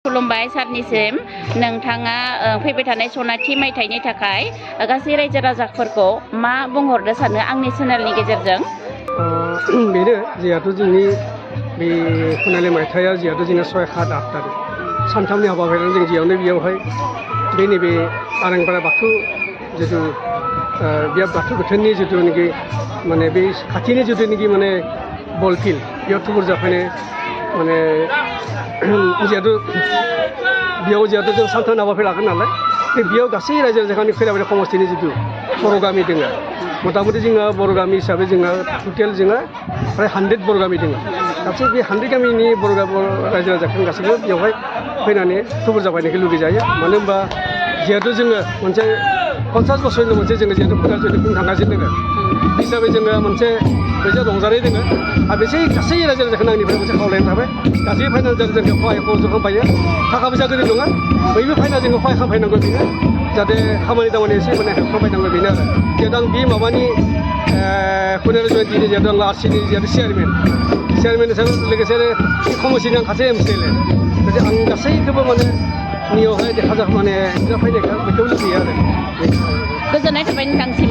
खुलुमबाय सारनिसिम नोंथाङा फैबाय थानाय सनाथि मायथाइनि थाखाय गासै रायजो राजाफोरखौ मा बुंहरनो सानो आंनि चेनेलनि गेजेरजों बेनो जिहेतु जोंनि बे सनालि मायथाइया जिहेतु जोंना 6-7 तारिख सानथामनि हाबाफारियानो जों जियावनो बेयावहाय बे नैबे आरांपारा बाथौ जिथु बे बाथौ बोथोरनि जिथुनाखि माने बे खाथिनि जिथुनाखि माने बल फिल्ड बेयाव थुबुर जाफैनाय माने जिहेतु बेयाव जिहेतु जों सानथाम हाबाफारि लागोन नालाय बेयाव गासै रायजो राजानि खैराबारि समस्तिनि जिथु बर' गामि दङ मथा-मथि जोंहा बर' गामि हिसाबै जोंहा टटेल जोंहा फ्राय 100 बर' गामि दङ गासै बे 100 गामिनि बर' रायजो राजाखौ गासैबो बेवहाय फैनानै थुबुर जाफैनायखौ लुगैजायो मानो होनबा जिहेतु जोङो मोनसे 50 बोसोरनि मोनसे जोङो जिहेतु फुजा बुंनो थांगासिनो दङ हिसाबै जोङो मोनसे रंजानाय दङ आरो बेसै गासै रायजो राजाखौ आंनिफ्राय मोनसे खावलायनाय थाबाय गासै फाइनाल जोंखौ सहाय सहयोग खालामफायो थाखा फैसा गोनां नङा बयबो फाइना जोंखौ सहाय खालामफायनांगौ बेनो जाहाथे खामानि दामानि एसे माने हेल्प खालामफायनांगौ बेनो आरो जिहेतु आं बे माबानि खुनेल जयन्तिनि जिहेतु आं आरसिनि जिहेतु चेयारमेन हिसाबै लोगोसे खमसिनि आं सासे एमसिएलए आं गासैखौबो माने नियावहाय हेफाजाब माने नुजाफैनायखौ बेखौ लुबैयो आरो गोजोननाय थाबाय नोंथांसिम